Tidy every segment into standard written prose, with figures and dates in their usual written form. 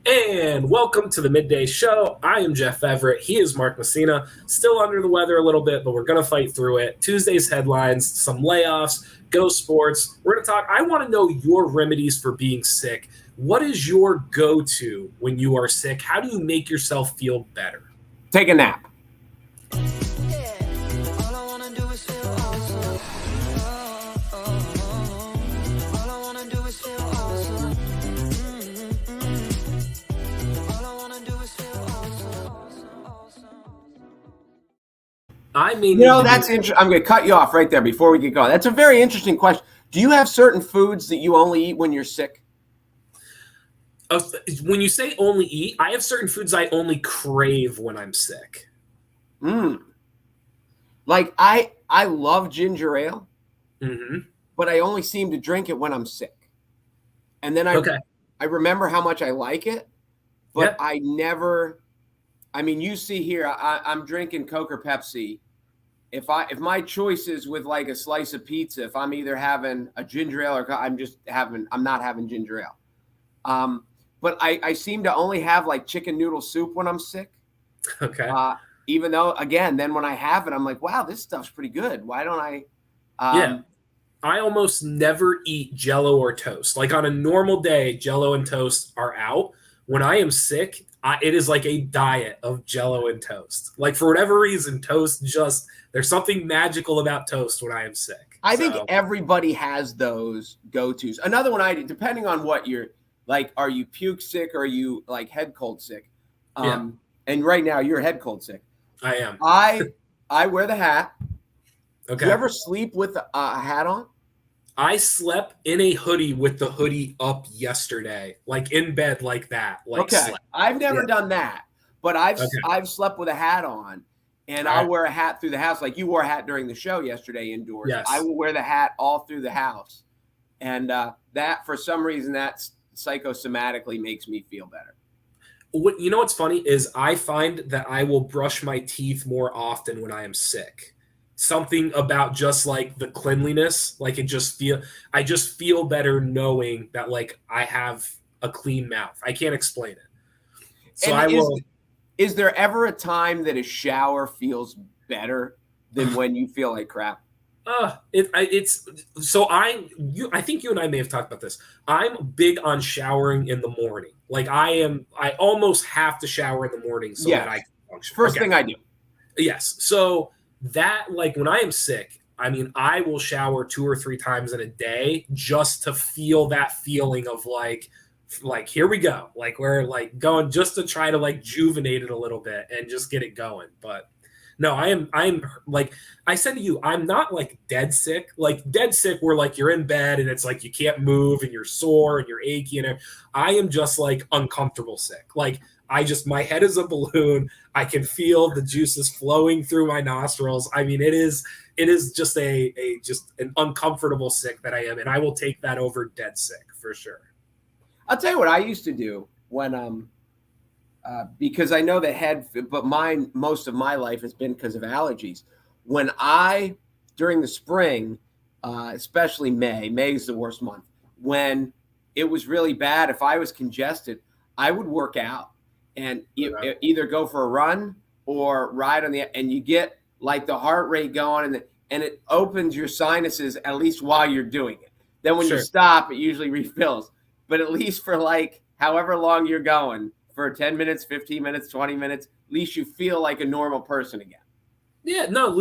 And welcome to the Midday Show. I am Jeff Everett. He is Mark Messina. Still under the weather a little bit, but we're going to fight through it. Tuesday's headlines, some layoffs, go sports. We're going to talk. I want to know your remedies for being sick. What is your go-to when you are sick? How do you make yourself feel better? Take a nap. That's interesting. I'm going to cut you off right there before we get going. That's a very interesting question. Do you have certain foods that you only eat when you're sick? When you say only eat, I have certain foods I only crave when I'm sick. Like I love ginger ale, Mm-hmm. but I only seem to drink it when I'm sick. And then I remember how much I like it, but I never. I mean, you see here, I'm drinking Coke or Pepsi. If my choice is with like a slice of pizza, if I'm either having a ginger ale or I'm not having ginger ale. But I seem to only have like chicken noodle soup when I'm sick. Okay. Even though, again, then when I have it, I'm like, wow, this stuff's pretty good. Why don't I? I almost never eat Jell-O or toast. Like on a normal day, Jell-O and toast are out. When I am sick, it is like a diet of Jell-O and toast. Like for whatever reason, toast there's something magical about toast when I am sick. I think everybody has those go-tos. Another one I do, depending on what you're like, are you puke sick or are you like head cold sick? And right now you're head cold sick. I am. I wear the hat. Okay. Do you ever sleep with a hat on? I slept in a hoodie with the hoodie up yesterday, like in bed like that. Slept. I've never done that, but I've slept with a hat on, and I'll wear a hat through the house. Like you wore a hat during the show yesterday indoors. Yes. I will wear the hat all through the house, and that for some reason that psychosomatically makes me feel better. You know what's funny is I find that I will brush my teeth more often when I am sick. Something about just like the cleanliness, like I just feel better knowing that like I have a clean mouth. I can't explain it. So Is there ever a time that a shower feels better than when you feel like crap? I think you and I may have talked about this. I'm big on showering in the morning. Like I almost have to shower in the morning so that I can function. First thing I do. Yes. So that, like when I am sick, I mean, I will shower 2 or 3 times in a day just to feel that feeling of like here we go. Like we're like going just to try to like juvenate it a little bit and just get it going. But no, I'm like I said to you, I'm not like dead sick. Like dead sick where like you're in bed and it's like you can't move and you're sore and you're achy and I am just like uncomfortable sick. Like my head is a balloon. I can feel the juices flowing through my nostrils. I mean, it is just just an uncomfortable sick that I am, and I will take that over dead sick for sure. I'll tell you what I used to do when because I know but most of my life has been because of allergies. When during the spring, especially May is the worst month. When it was really bad, if I was congested, I would work out. And either go for a run or ride and you get like the heart rate going and it opens your sinuses at least while you're doing it. Then when you stop, it usually refills. But at least for like however long you're going, for 10 minutes, 15 minutes, 20 minutes, at least you feel like a normal person again. Yeah, no, it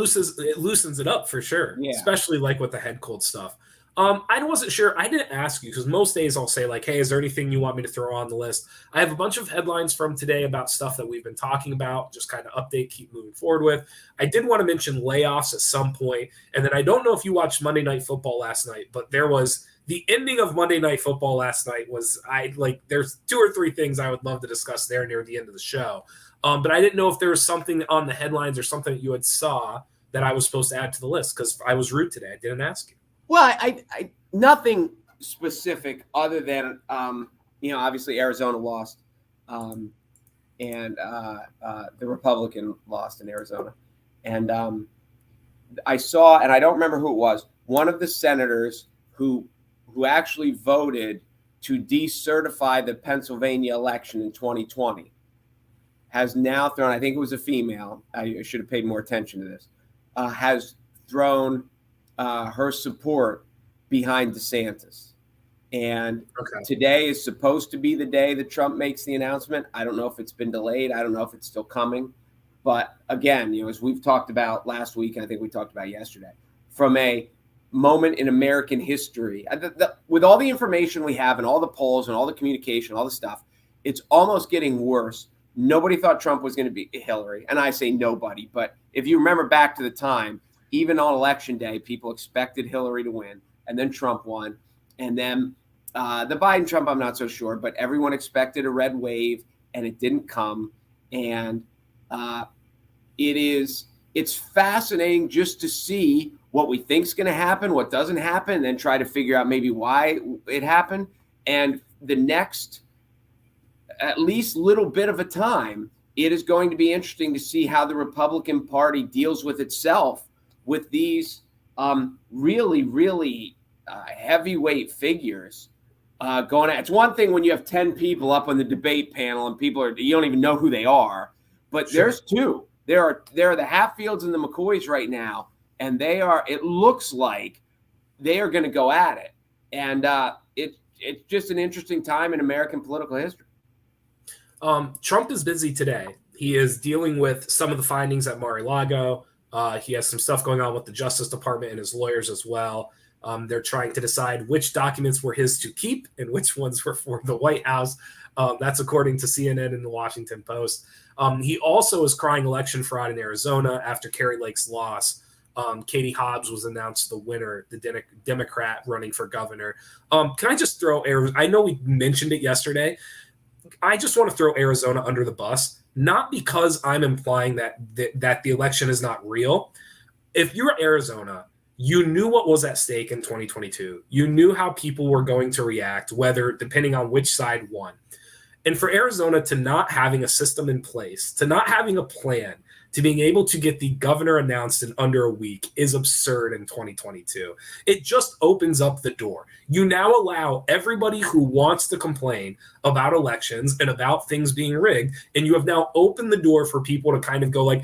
loosens it up for sure. Yeah. Especially like with the head cold stuff. I wasn't sure. I didn't ask you because most days I'll say like, hey, is there anything you want me to throw on the list? I have a bunch of headlines from today about stuff that we've been talking about, just kind of update, keep moving forward with. I did want to mention layoffs at some point. And then I don't know if you watched Monday Night Football last night, but there was the ending of Monday Night Football last night there's 2 or 3 things I would love to discuss there near the end of the show. But I didn't know if there was something on the headlines or something that you had saw that I was supposed to add to the list because I was rude today. I didn't ask you. Well, I nothing specific other than obviously Arizona lost, and the Republican lost in Arizona, and I saw, and I don't remember who it was, one of the senators who actually voted to decertify the Pennsylvania election in 2020 has now thrown, I think it was a female, I should have paid more attention to this, has thrown her support behind DeSantis. And today is supposed to be the day that Trump makes the announcement. I don't know if it's been delayed. I don't know if it's still coming. But again, as we've talked about last week, and I think we talked about yesterday, from a moment in American history, with all the information we have and all the polls and all the communication, all the stuff, it's almost getting worse. Nobody thought Trump was going to be Hillary. And I say nobody. But if you remember back to the time, even on election day, people expected Hillary to win. And then Trump won. And then the Biden-Trump, I'm not so sure, but everyone expected a red wave, and it didn't come. And it's fascinating just to see what we think is going to happen, what doesn't happen, and then try to figure out maybe why it happened. And the next, at least little bit of a time, it is going to be interesting to see how the Republican Party deals with itself with these really, really heavyweight figures going at. It's one thing when you have 10 people up on the debate panel and you don't even know who they are, but there's two. There are the Hatfields and the McCoys right now, and it looks like they are going to go at it. And it's just an interesting time in American political history. Trump is busy today. He is dealing with some of the findings at Mar-a-Lago. He has some stuff going on with the Justice Department and his lawyers as well. They're trying to decide which documents were his to keep and which ones were for the White House. That's according to CNN and the Washington Post. He also is crying election fraud in Arizona after Kari Lake's loss. Katie Hobbs was announced the winner, the Democrat running for governor. Can I just throw Arizona? I know we mentioned it yesterday. I just want to throw Arizona under the bus, not because I'm implying that the election is not real. If you're Arizona, you knew what was at stake in 2022. You knew how people were going to react, whether depending on which side won. And for Arizona to not having a system in place, to not having a plan, to being able to get the governor announced in under a week is absurd in 2022. It just opens up the door. You now allow everybody who wants to complain about elections and about things being rigged, and you have now opened the door for people to kind of go like,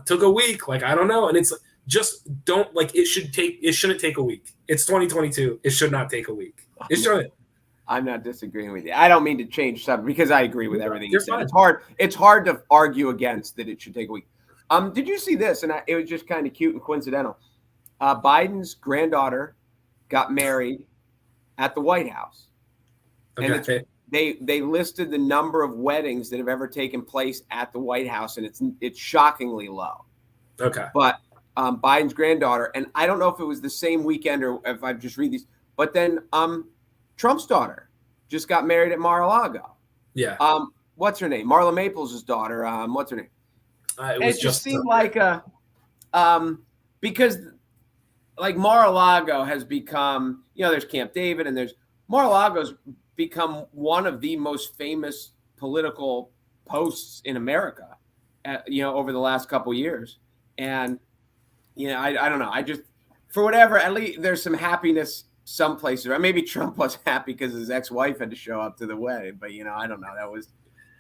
took a week, like, I don't know. And it's just don't, like, it shouldn't take a week. It's 2022. It should not take a week. It shouldn't. I'm not disagreeing with you. I don't mean to change something because I agree with everything you said. Fine. It's hard to argue against that it should take a week. Did you see this? And it was just kind of cute and coincidental. Biden's granddaughter got married at the White House. Okay. And they listed the number of weddings that have ever taken place at the White House, and it's shockingly low. Okay. But Biden's granddaughter, and I don't know if it was the same weekend or if I just read these, but then Trump's daughter just got married at Mar-a-Lago. Yeah. What's her name? Marla Maples' daughter. What's her name? It just seemed like because like Mar-a-Lago has become, there's Camp David and there's Mar-a-Lago's become one of the most famous political posts in America, over the last couple of years. And, I don't know. I just, for whatever, at least there's some happiness some places. Right? Maybe Trump was happy because his ex-wife had to show up to the wedding, but I don't know.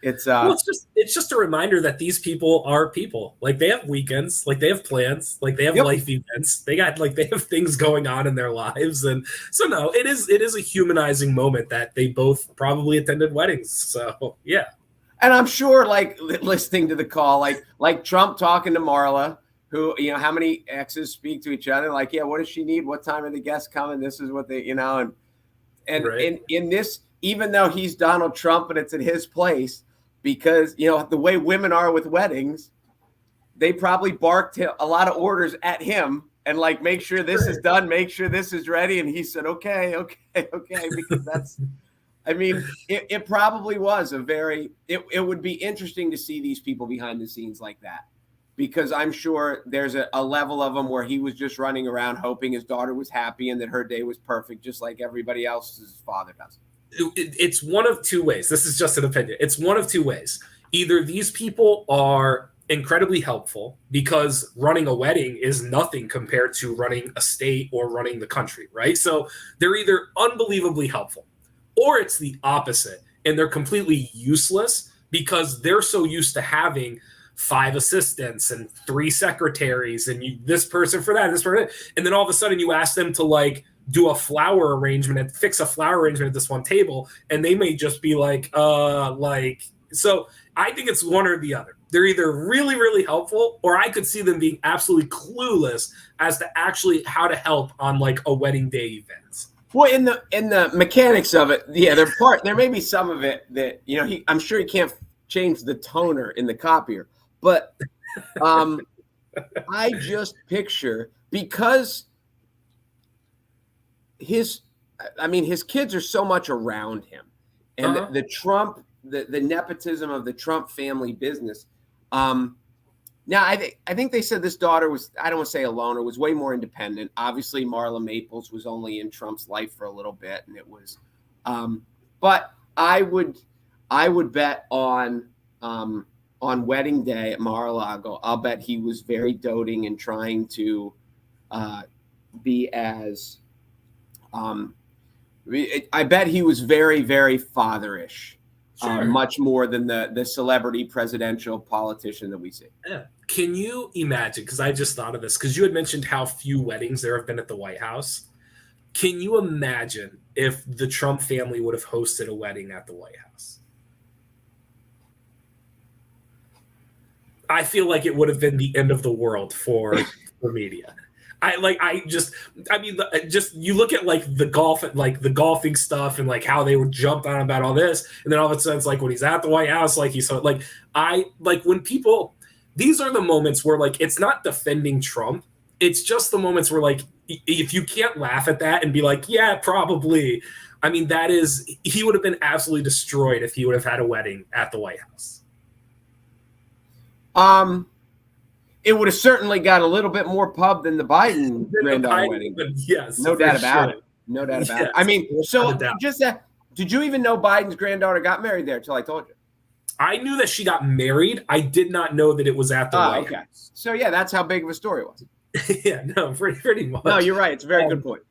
It's just a reminder that these people are people. Like, they have weekends, like they have plans, like they have life events. They have things going on in their lives. And so no, it is a humanizing moment that they both probably attended weddings. So yeah. And I'm sure, like, listening to the call, like Trump talking to Marla, who, how many exes speak to each other? Like, yeah, what does she need? What time are the guests coming? This is what they, and right. in this, even though he's Donald Trump and it's at his place, because, the way women are with weddings, they probably barked a lot of orders at him and like, make sure this is done, make sure this is ready. And he said, okay, because that's, it probably was it would be interesting to see these people behind the scenes like that. Because I'm sure there's a level of him where he was just running around hoping his daughter was happy and that her day was perfect, just like everybody else's father does. It's one of two ways. This is just an opinion. It's one of two ways. Either these people are incredibly helpful because running a wedding is nothing compared to running a state or running the country, right? So they're either unbelievably helpful, or it's the opposite, and they're completely useless because they're so used to having 5 assistants and 3 secretaries and this person for that, this person, and then all of a sudden you ask them to like do a flower arrangement and fix a flower arrangement at this one table, and they may just be like. So I think it's one or the other. They're either really, really helpful, or I could see them being absolutely clueless as to actually how to help on like a wedding day event. Well, in the mechanics of it, yeah, there may be some of it that I'm sure he can't change the toner in the copier, but I just picture because his kids are so much around him, and the Trump. The nepotism of the Trump family business. Now, I think they said this daughter was, I don't want to say a loner, was way more independent. Obviously, Marla Maples was only in Trump's life for a little bit, and it was. But I would bet on wedding day at Mar-a-Lago. I'll bet he was very doting and trying to be as. I bet he was very, very fatherish. Sure. Much more than the celebrity presidential politician that we see. Yeah. Can you imagine, because I just thought of this, because you had mentioned how few weddings there have been at the White House. Can you imagine if the Trump family would have hosted a wedding at the White House? I feel like it would have been the end of the world for media. You look at like the golfing stuff and like how they were jumped on about all this, and then all of a sudden it's like when he's at the White House, like he's so like when people, these are the moments where like it's not defending Trump, it's just the moments where like if you can't laugh at that and be like, yeah, probably, I mean he would have been absolutely destroyed if he would have had a wedding at the White House. It would have certainly got a little bit more pub than the Biden granddaughter wedding. Yes, no doubt about it. No doubt about it. I mean, so just that. Did you even know Biden's granddaughter got married there until I told you? I knew that she got married. I did not know that it was at the White House. So yeah, that's how big of a story it was. Yeah, no, pretty much. No, you're right. It's a very good point.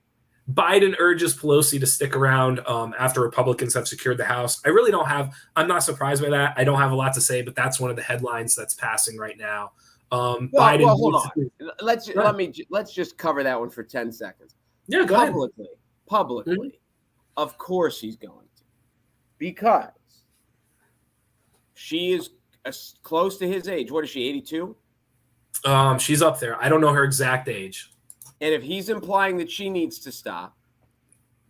Biden urges Pelosi to stick around after Republicans have secured the House. I'm not surprised by that. I don't have a lot to say, but that's one of the headlines that's passing right now. Biden. Well, hold on. Let's just cover that one for 10 seconds. Yeah, go ahead. Publicly, of course he's going to, because she is close to his age. What is she? 82. She's up there. I don't know her exact age. And if he's implying that she needs to stop,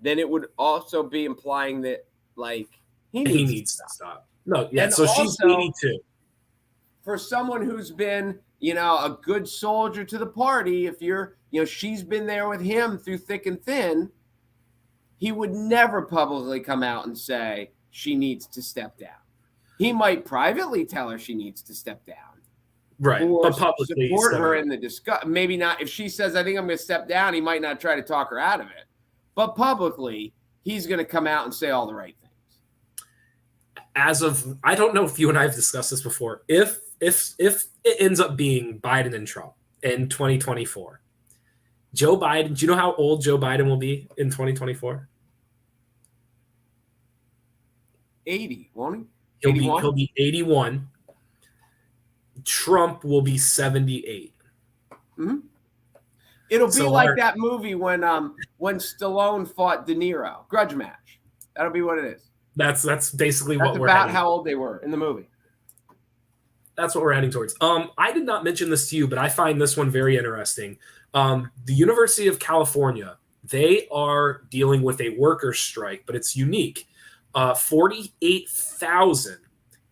then it would also be implying that like he needs to stop. No, yeah. And so also, she's 82. For someone who's been, a good soldier to the party, if she's been there with him through thick and thin, he would never publicly come out and say she needs to step down. He might privately tell her she needs to step down. Right. Or but publicly support her in the discussion. Maybe not. If she says, I think I'm going to step down, he might not try to talk her out of it. But publicly, he's going to come out and say all the right things. I don't know if you and I have discussed this before. If it ends up being Biden and Trump in 2024, Joe Biden, do you know how old Joe Biden will be in 2024? 80, won't he? He'll be 81. Trump will be 78. Mm-hmm. It'll be like that movie when Stallone fought De Niro, Grudge Match. That'll be what it is. That's basically what we're about how old they were in the movie. That's what we're heading towards. I did not mention this to you, but I find this one very interesting. The University of California, they are dealing with a workers' strike, but it's unique. 48,000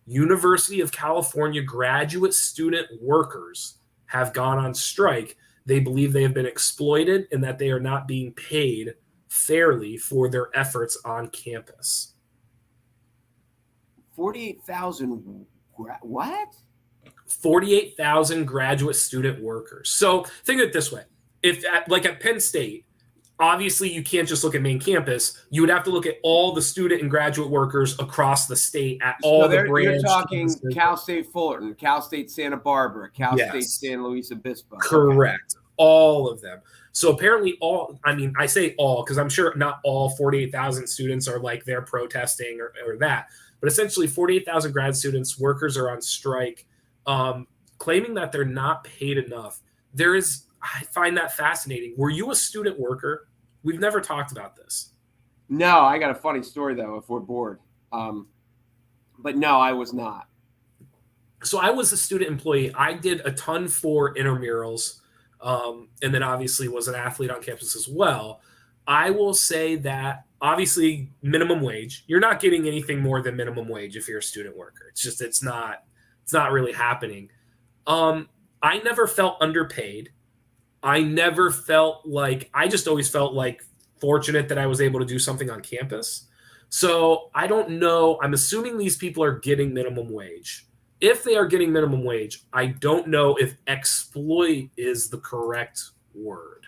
University of California graduate student workers have gone on strike. They believe they have been exploited and that they are not being paid fairly for their efforts on campus. 48,000 what? 48,000 graduate student workers. So think of it this way. If at Penn State, obviously you can't just look at main campus. You would have to look at all the student and graduate workers across the state at all the branches. You're talking Cal State Fullerton, Cal State Santa Barbara, Cal State San Luis Obispo. Correct. all of them. So apparently I say all because I'm sure not all 48,000 students are like they're protesting or that, but essentially 48,000 grad students, workers are on strike, claiming that they're not paid enough. I find that fascinating. Were you a student worker? We've never talked about this. No, I got a funny story though, if we're bored. But no, I was not. So I was a student employee. I did a ton for intramurals, and then obviously was an athlete on campus as well. I will say that obviously minimum wage. You're not getting anything more than minimum wage if you're a student worker. It's not really happening. I never felt underpaid. I just always felt like fortunate that I was able to do something on campus. So I don't know. I'm assuming these people are getting minimum wage. If they are getting minimum wage, I don't know if exploit is the correct word.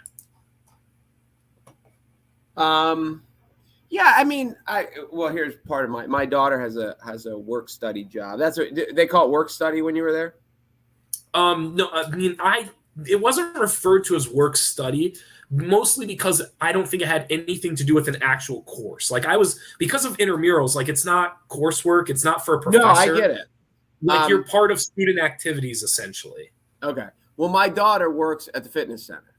Yeah, I mean, here's part of my daughter has a work study job. That's what they call it, work study when you were there. No, I mean, it wasn't referred to as work study, mostly because I don't think it had anything to do with an actual course. Like because of intramurals, like it's not coursework, it's not for a professor. No, I get it. Like you're part of student activities, essentially. Okay. Well, my daughter works at the fitness center.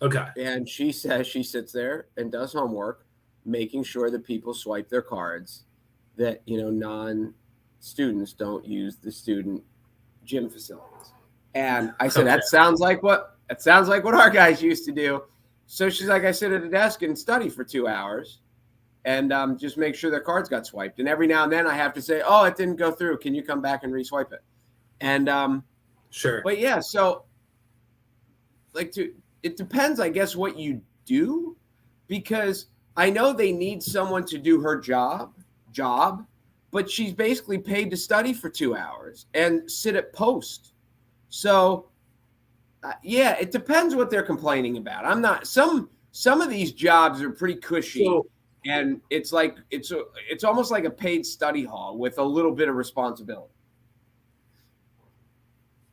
Okay. And she says she sits there and does homework, making sure that people swipe their cards, that, non-students don't use the student gym facilities. And I said, that sounds like what our guys used to do. So she's like, I sit at a desk and study for 2 hours and just make sure their cards got swiped. And every now and then I have to say, oh, it didn't go through. Can you come back and re-swipe it? And sure. But yeah, so it depends, I guess, what you do, because I know they need someone to do her job, but she's basically paid to study for 2 hours and sit at post. So yeah, it depends what they're complaining about. I'm not some of these jobs are pretty cushy. And it's like it's almost like a paid study hall with a little bit of responsibility.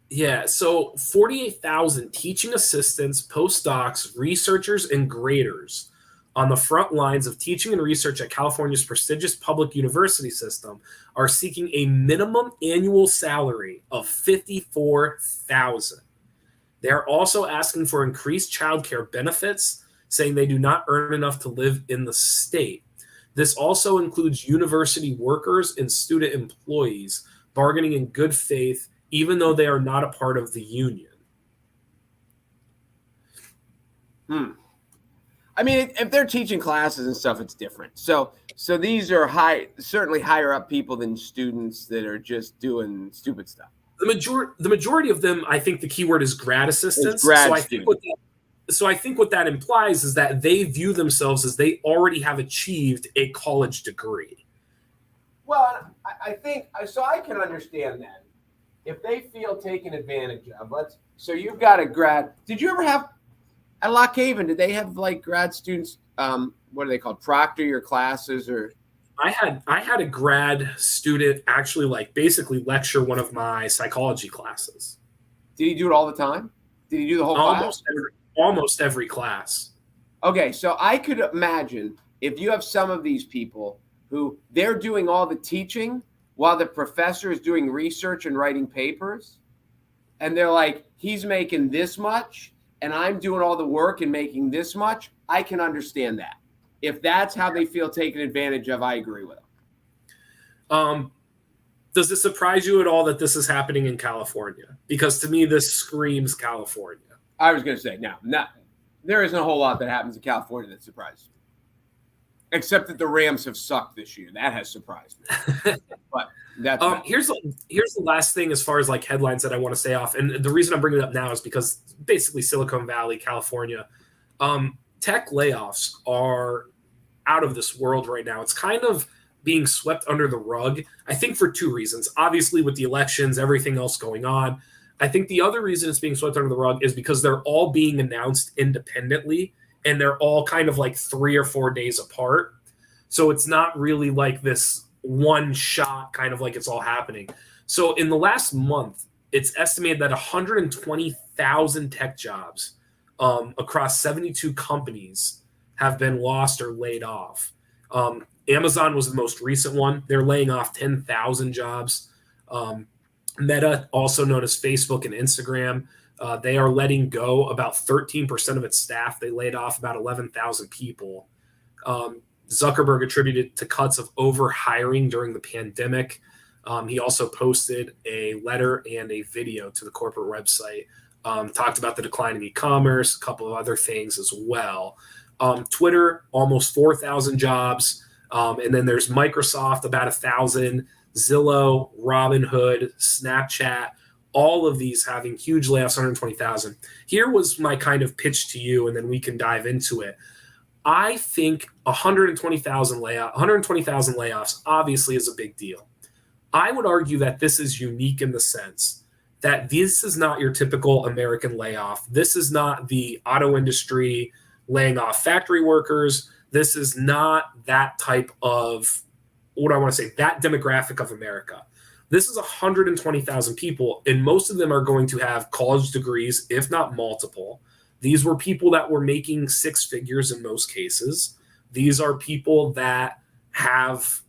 Yeah, so 48,000 teaching assistants, postdocs, researchers, and graders on the front lines of teaching and research at California's prestigious public university system are seeking a minimum annual salary of $54,000. They are also asking for increased childcare benefits, saying they do not earn enough to live in the state. This also includes university workers and student employees bargaining in good faith, even though they are not a part of the union. I mean, if they're teaching classes and stuff, it's different. So these are certainly higher up people than students that are just doing stupid stuff. The majority of them, I think the keyword is grad assistants. So I think what that implies is that they view themselves as they already have achieved a college degree. Well, I think so. I can understand that if they feel taken advantage of. So you've got a grad. Did you ever have at Lock Haven? Did they have like grad students? What are they called? Proctor your classes or? I had a grad student actually like basically lecture one of my psychology classes. Did he do it all the time? Did he do the whole class? Almost every class. Okay, so I could imagine if you have some of these people who they're doing all the teaching while the professor is doing research and writing papers, and they're like, he's making this much, and I'm doing all the work and making this much, I can understand that. If that's how they feel taken advantage of, I agree with them. Does it surprise you at all that this is happening in California? Because to me, this screams California. I was going to say, no, there isn't a whole lot that happens in California that surprises me. Except that the Rams have sucked this year. That has surprised me. But that's here's the last thing as far as like headlines that I want to stay off. And the reason I'm bringing it up now is because basically Silicon Valley, California, tech layoffs are out of this world right now. It's kind of being swept under the rug, I think, for two reasons. Obviously, with the elections, everything else going on. I think the other reason it's being swept under the rug is because they're all being announced independently, and they're all kind of like 3 or 4 days apart. So it's not really like this one shot kind of like it's all happening. So in the last month, it's estimated that 10,000 tech jobs across 72 companies have been lost or laid off. Amazon was the most recent one. They're laying off 10,000 jobs. Meta, also known as Facebook and Instagram, they are letting go about 13% of its staff. They laid off about 11,000 people. Zuckerberg attributed to cuts of over-hiring during the pandemic. He also posted a letter and a video to the corporate website, talked about the decline in e-commerce, a couple of other things as well. Twitter, almost 4,000 jobs. And then there's Microsoft, about 1,000, Zillow, Robinhood, Snapchat, all of these having huge layoffs, 120,000. Here was my kind of pitch to you, and then we can dive into it. I think 120,000 layoffs obviously is a big deal. I would argue that this is unique in the sense that this is not your typical American layoff. This is not the auto industry laying off factory workers. This is not that type of, what I want to say, that demographic of America. This is 120,000 people, and most of them are going to have college degrees, if not multiple. These were people that were making six figures in most cases. These are people that have,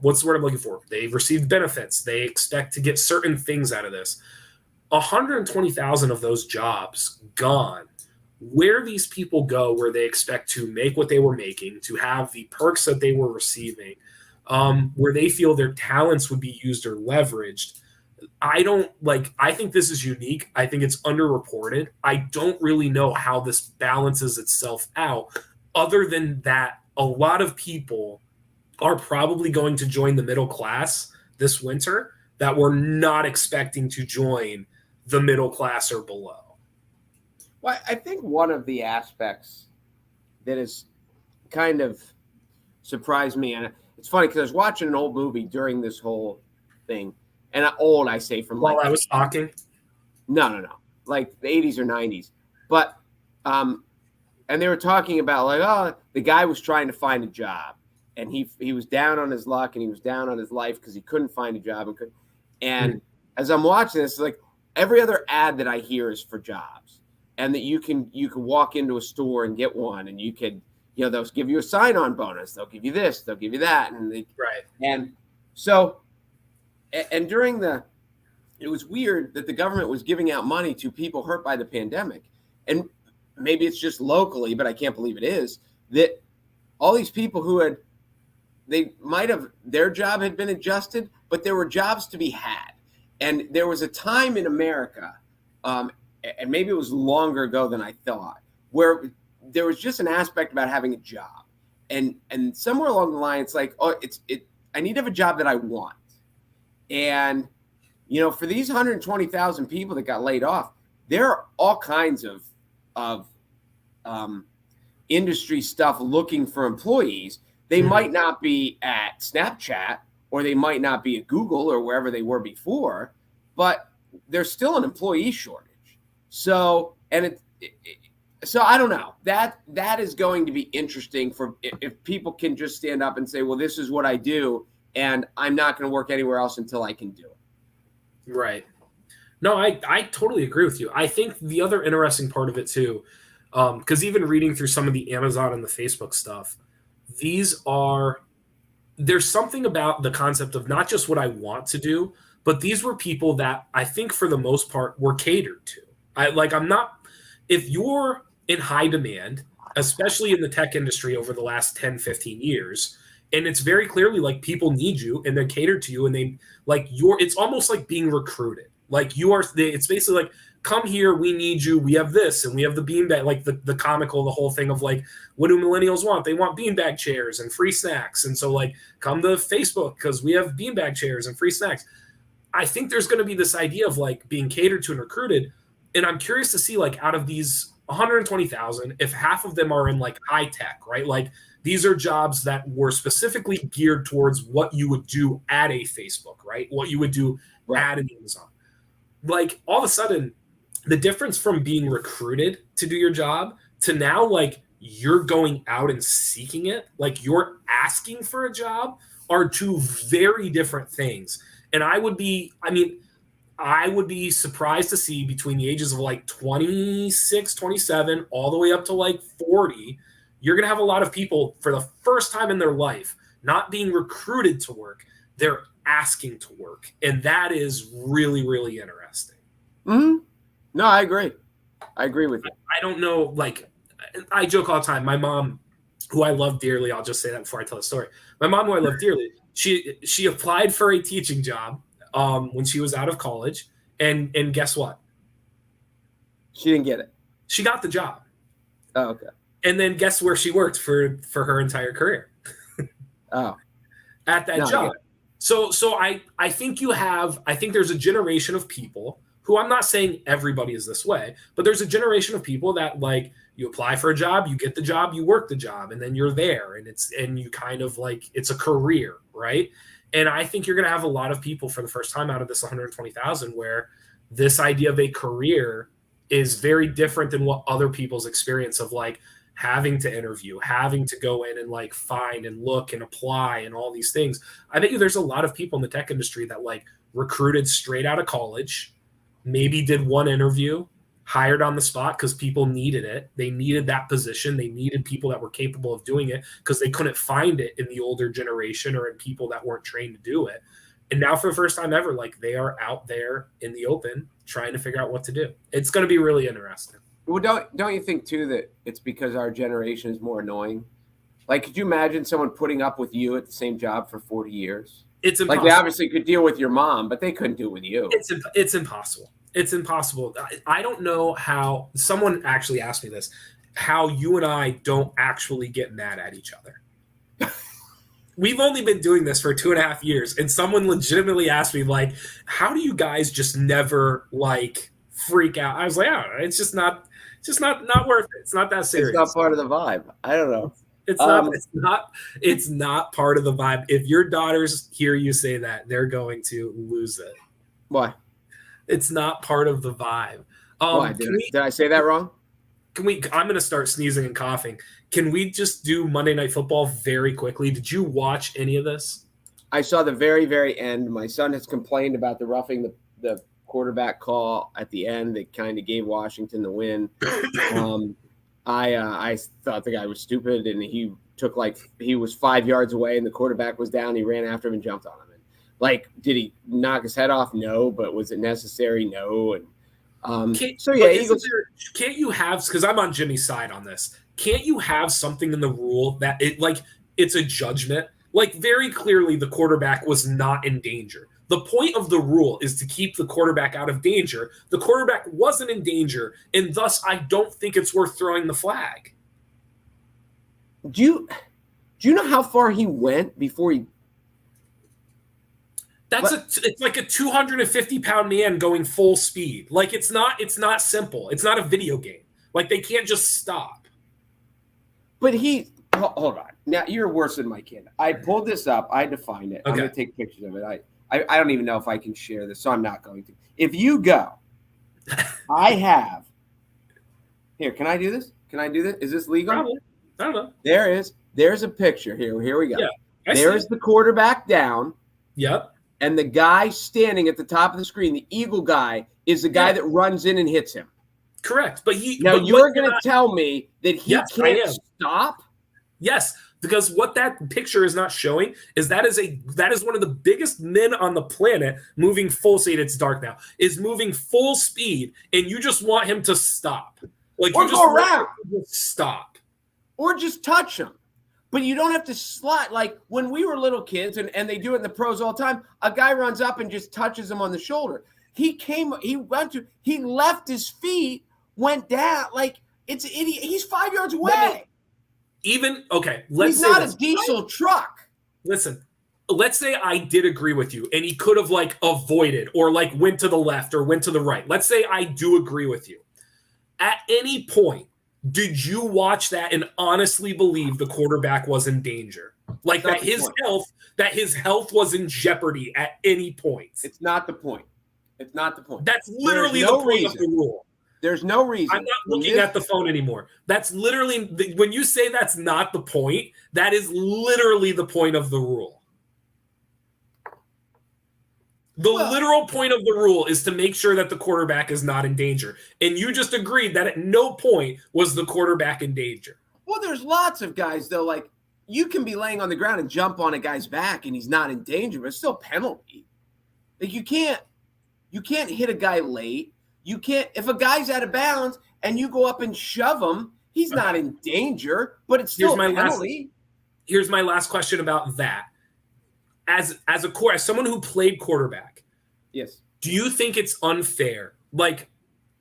what's the word I'm looking for? They've received benefits. They expect to get certain things out of this. 120,000 of those jobs gone. Where these people go, where they expect to make what they were making, to have the perks that they were receiving, where they feel their talents would be used or leveraged. I think this is unique. I think it's underreported. I don't really know how this balances itself out, other than that a lot of people are probably going to join the middle class this winter that were not expecting to join the middle class or below. Well, I think one of the aspects that has kind of surprised me, and it's funny because I was watching an old movie during this whole thing, and old, I say from While I was talking? No, like the 80s or 90s. But, and they were talking about like, oh, the guy was trying to find a job, and he was down on his luck and he was down on his life because he couldn't find a job. And as I'm watching this, like every other ad that I hear is for jobs. And that you can walk into a store and get one, and you could, they'll give you a sign-on bonus, they'll give you this, they'll give you that, and so, and during it was weird that the government was giving out money to people hurt by the pandemic, and maybe it's just locally, but I can't believe it is, that all these people who their job had been adjusted, but there were jobs to be had, and there was a time in America. And maybe it was longer ago than I thought, where there was just an aspect about having a job. And somewhere along the line, it's like, I need to have a job that I want. And, for these 120,000 people that got laid off, there are all kinds of industry stuff looking for employees. They might not be at Snapchat, or they might not be at Google or wherever they were before, but there's still an employee shortage. So, so I don't know, that is going to be interesting for if people can just stand up and say, well, this is what I do, and I'm not going to work anywhere else until I can do it. Right. No, I totally agree with you. I think the other interesting part of it too, because even reading through some of the Amazon and the Facebook stuff, there's something about the concept of not just what I want to do, but these were people that I think for the most part were catered to. If you're in high demand, especially in the tech industry over the last 10, 15 years, and it's very clearly like people need you and they're catered to you, and it's almost like being recruited. It's basically like, come here, we need you, we have this, and we have the beanbag, like the comical, the whole thing of like, what do millennials want? They want beanbag chairs and free snacks. And so like, come to Facebook because we have beanbag chairs and free snacks. I think there's going to be this idea of like being catered to and recruited. And I'm curious to see, like, out of these 120,000, if half of them are in like high tech, right? Like these are jobs that were specifically geared towards what you would do at a Facebook, right? What you would do at an Amazon. Like all of a sudden, the difference from being recruited to do your job to now, like you're going out and seeking it, like you're asking for a job, are two very different things. And I would be surprised to see between the ages of like 26, 27, all the way up to like 40, you're going to have a lot of people for the first time in their life not being recruited to work. They're asking to work. And that is really, really interesting. Mm-hmm. No, I agree. I agree with you. I don't know. Like, I joke all the time. My mom, who I love dearly, I'll just say that before I tell the story. My mom, who I love dearly, she applied for a teaching job when she was out of college. And guess what? She didn't get it. She got the job. Oh, okay. And then guess where she worked for her entire career? Oh. At that job. So I think there's a generation of people who, I'm not saying everybody is this way, but there's a generation of people that, like, you apply for a job, you get the job, you work the job, and then you're there, and you kind of like, it's a career, right? And I think you're going to have a lot of people for the first time out of this 120,000 where this idea of a career is very different than what other people's experience of like having to interview, having to go in and like find and look and apply and all these things. I bet you there's a lot of people in the tech industry that like recruited straight out of college, maybe did one interview, hired on the spot because people needed it. They needed that position. They needed people that were capable of doing it because they couldn't find it in the older generation or in people that weren't trained to do it. And now for the first time ever, like, they are out there in the open trying to figure out what to do. It's going to be really interesting. Well, don't you think too that it's because our generation is more annoying? Like, could you imagine someone putting up with you at the same job for 40 years? It's impossible. Like, they obviously could deal with your mom, but they couldn't do it with you. It's impossible. It's impossible. I don't know how, someone actually asked me this, how you and I don't actually get mad at each other. We've only been doing this for 2.5 years, and someone legitimately asked me, like, how do you guys just never, like, freak out? I was like, oh, it's just not worth it. It's not that serious. It's not part of the vibe. I don't know. It's not part of the vibe. If your daughters hear you say that, they're going to lose it. Why? It's not part of the vibe. Why? Did I say that wrong? I'm going to start sneezing and coughing. Can we just do Monday Night Football very quickly? Did you watch any of this? I saw the very, very end. My son has complained about the roughing the quarterback call at the end that kind of gave Washington the win. I thought the guy was stupid, and he was 5 yards away, and the quarterback was down. He ran after him and jumped on him. And, like, did he knock his head off? No. But was it necessary? No. And Eagles. Can't you have, because I'm on Jimmy's side on this, can't you have something in the rule that it's a judgment? Like, very clearly the quarterback was not in danger. The point of the rule is to keep the quarterback out of danger. The quarterback wasn't in danger, and thus I don't think it's worth throwing the flag. Do you know how far he went before he? It's like a 250-pound man going full speed. Like, it's not simple. It's not a video game. Like, they can't just stop. But hold on. Now, you're worse than my kid. I pulled this up. I defined it. Okay. I'm going to take pictures of it. I don't even know if I can share this, so I'm not going to. If you go, I have. Here, can I do this? Is this legal? Probably. I don't know. There's a picture here. Here we go. Yeah, there's the quarterback down. Yep. And the guy standing at the top of the screen, the Eagle guy, is the guy that runs in and hits him. Correct. But you're going to tell me that he can't stop? Yes, because what that picture is not showing is that is one of the biggest men on the planet moving full speed. It's dark now. Is moving full speed, and you just want him to stop. Like, or you just go around. Stop. Or just touch him. But you don't have to slide. Like, when we were little kids, and they do it in the pros all the time, a guy runs up and just touches him on the shoulder. He left his feet, went down. Like, it's an idiot. He's 5 yards away. He's not a diesel truck. Listen, let's say I did agree with you, and he could have, like, avoided or, like, went to the left or went to the right. Let's say I do agree with you. At any point, did you watch that and honestly believe the quarterback was in danger? Like, that his health was in jeopardy at any point? It's not the point. That's literally the point of the rule. There's no reason. I'm not looking at the phone anymore. That's literally, when you say that's not the point, that is literally the point of the rule. The literal point of the rule is to make sure that the quarterback is not in danger. And you just agreed that at no point was the quarterback in danger. Well, there's lots of guys, though, like you can be laying on the ground and jump on a guy's back and he's not in danger, but it's still a penalty. Like you can't hit a guy late. You can't, if a guy's out of bounds and you go up and shove him, he's not in danger, but it's still a penalty. Here's my last question about that. As someone who played quarterback, yes, do you think it's unfair? Like,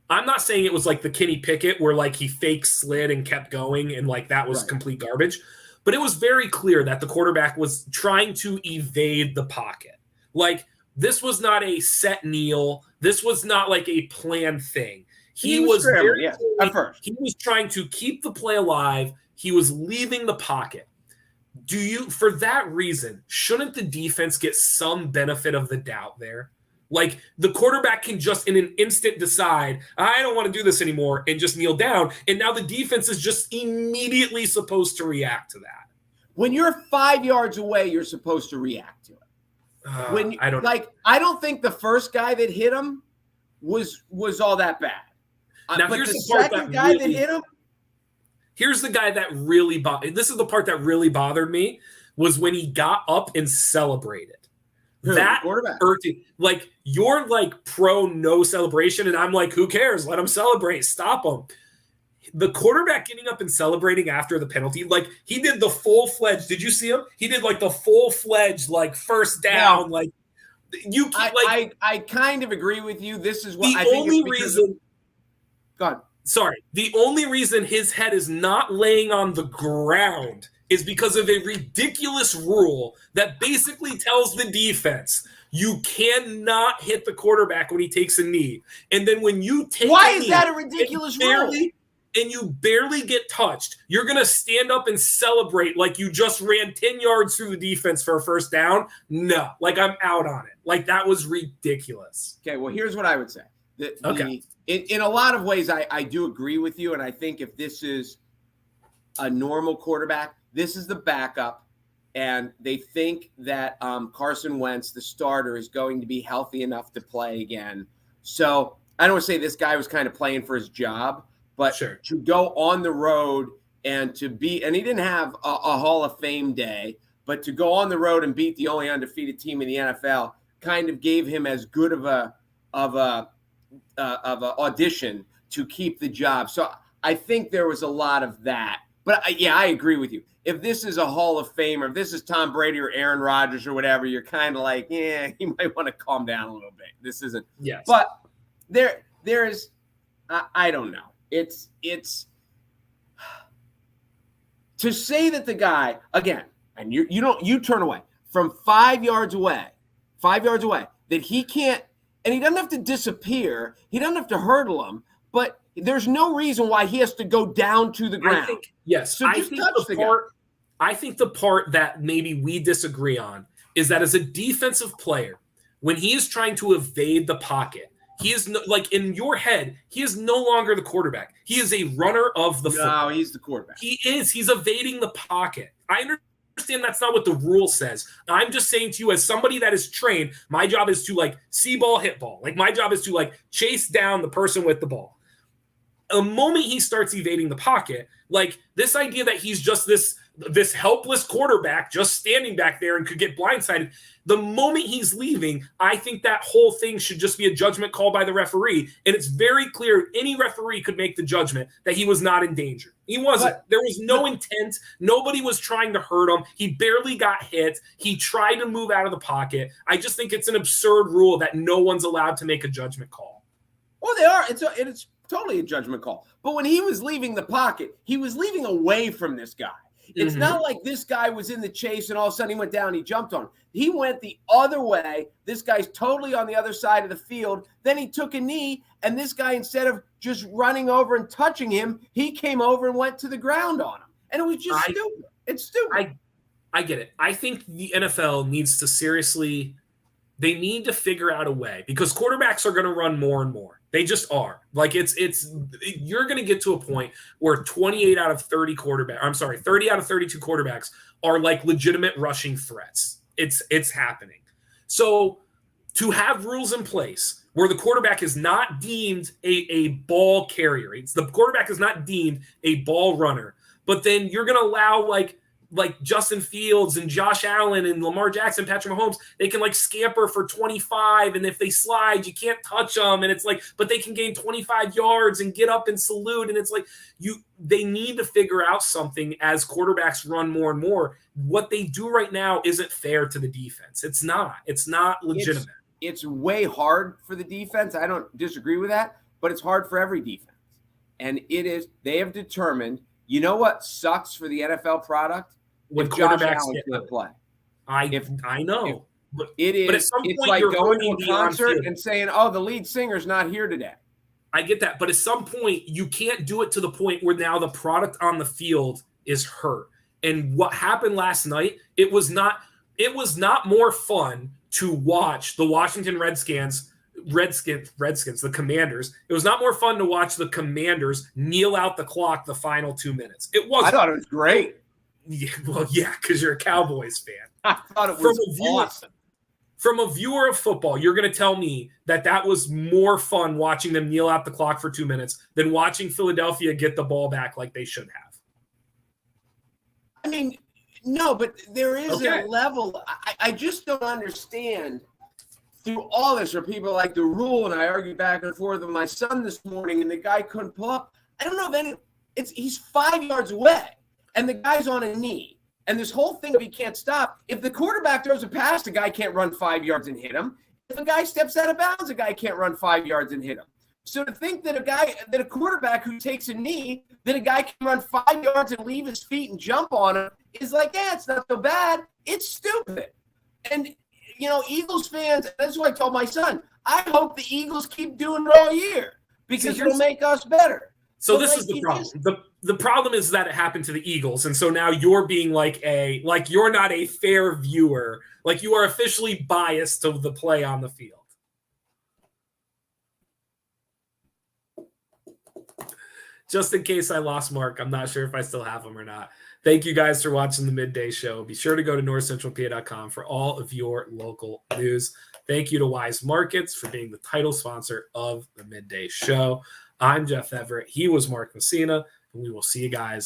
I'm not saying it was like the Kenny Pickett where like he fake slid and kept going and like that was complete garbage, but it was very clear that the quarterback was trying to evade the pocket. Like, this was not a set kneel. This was not like a planned thing. He was he was trying to keep the play alive. He was leaving the pocket. Do you, for that reason, shouldn't the defense get some benefit of the doubt there? Like, the quarterback can just in an instant decide, I don't want to do this anymore, and just kneel down. And now the defense is just immediately supposed to react to that. When you're 5 yards away, you're supposed to react to it. I don't think the first guy that hit him was all that bad. Now, but here's the the part second guy that hit him. Here's the guy that really this is the part that really bothered me, was when he got up and celebrated. That hurt. Like, you're like pro no celebration, and I'm like, who cares? Let him celebrate. Stop him. The quarterback getting up and celebrating after the penalty, like he did the full-fledged. Did you see him? He did like the full-fledged like first down. Like you, I kind of agree with you. This is what the only reason. God. Sorry. The only reason his head is not laying on the ground is because of a ridiculous rule that basically tells the defense you cannot hit the quarterback when he takes a knee. And then when you take Why is that a ridiculous rule? And you barely get touched, you're going to stand up and celebrate like you just ran 10 yards through the defense for a first down? No. Like, I'm out on it. Like, that was ridiculous. Okay, well, here's what I would say. In a lot of ways, I do agree with you, and I think if this is a normal quarterback, this is the backup, and they think that Carson Wentz, the starter, is going to be healthy enough to play again. So I don't want to say this guy was kind of playing for his job, but to go on the road and to be – and he didn't have a Hall of Fame day, but to go on the road and beat the only undefeated team in the NFL kind of gave him as good of a audition to keep the job. So I think there was a lot of that. But I agree with you. If this is a Hall of Famer, if this is Tom Brady or Aaron Rodgers or whatever, you're kind of like, you might want to calm down a little bit. This isn't. Yes. But there's, I don't know. It's to say that the guy, again, and you turn away from 5 yards away, that he can't, and he doesn't have to disappear. He doesn't have to hurdle him, but there's no reason why he has to go down to the ground. So I think the part that maybe we disagree on is that as a defensive player, when he is trying to evade the pocket, he is like in your head, he is no longer the quarterback. He is a runner of the football. No, he's the quarterback. He's evading the pocket. I understand that's not what the rule says. I'm just saying to you, as somebody that is trained, my job is to like see ball, hit ball. Like, my job is to like chase down the person with the ball. The moment he starts evading the pocket, like this idea that he's just this helpless quarterback just standing back there and could get blindsided, the moment he's leaving, I think that whole thing should just be a judgment call by the referee. And it's very clear any referee could make the judgment that he was not in danger. He wasn't. There was no intent. Nobody was trying to hurt him. He barely got hit. He tried to move out of the pocket. I just think it's an absurd rule that no one's allowed to make a judgment call. Well, they are. It's totally a judgment call. But when he was leaving the pocket, he was leaving away from this guy. It's not like this guy was in the chase and all of a sudden he went down and he jumped on him. He went the other way. This guy's totally on the other side of the field. Then he took a knee, and this guy, instead of just running over and touching him, he came over and went to the ground on him. And it was just stupid. It's stupid. I get it. I think the NFL needs to seriously – they need to figure out a way, because quarterbacks are going to run more and more. They just are. Like, you're going to get to a point where 30 out of 32 quarterbacks are like legitimate rushing threats. It's happening. So to have rules in place where the quarterback is not deemed a ball carrier. The quarterback is not deemed a ball runner. But then you're going to allow like Justin Fields and Josh Allen and Lamar Jackson, Patrick Mahomes, they can like scamper for 25. And if they slide, you can't touch them. And it's like, but they can gain 25 yards and get up and salute. And it's like they need to figure out something as quarterbacks run more and more. What they do right now isn't fair to the defense. It's not legitimate. It's way hard for the defense. I don't disagree with that, but it's hard for every defense. And they have determined, you know what sucks for the NFL product? When quarterbacks get play. I know. But at some point, it's like going to a concert and saying, oh, the lead singer's not here today. I get that. But at some point, you can't do it to the point where now the product on the field is hurt. And what happened last night, it was not more fun to watch the Washington Redskins, the Commanders. It was not more fun to watch the Commanders kneel out the clock the final 2 minutes. It was. I thought it was great. Yeah, well, yeah, because you're a Cowboys fan. I thought it was awesome. From a viewer of football, you're going to tell me that was more fun watching them kneel out the clock for 2 minutes than watching Philadelphia get the ball back like they should have. I mean, no, but there is a level. I just don't understand through all this, where people like the rule, and I argued back and forth with my son this morning, and the guy couldn't pull up. I don't know if he's 5 yards away, and the guy's on a knee. And this whole thing of he can't stop. If the quarterback throws a pass, the guy can't run 5 yards and hit him. If a guy steps out of bounds, the guy can't run 5 yards and hit him. So to think that a quarterback who takes a knee, that a guy can run 5 yards and leave his feet and jump on him is like, it's not so bad. It's stupid. And, Eagles fans, that's what I told my son, I hope the Eagles keep doing it all year because it'll make us better. So this is the problem. The problem is that it happened to the Eagles. And so now you're being like you're not a fair viewer. Like you are officially biased to the play on the field. Just in case I lost Mark, I'm not sure if I still have him or not. Thank you guys for watching the Midday Show. Be sure to go to NorthcentralPa.com for all of your local news. Thank you to Weis Markets for being the title sponsor of the Midday Show. I'm Jeff Everett. He was Mark Messina, and we will see you guys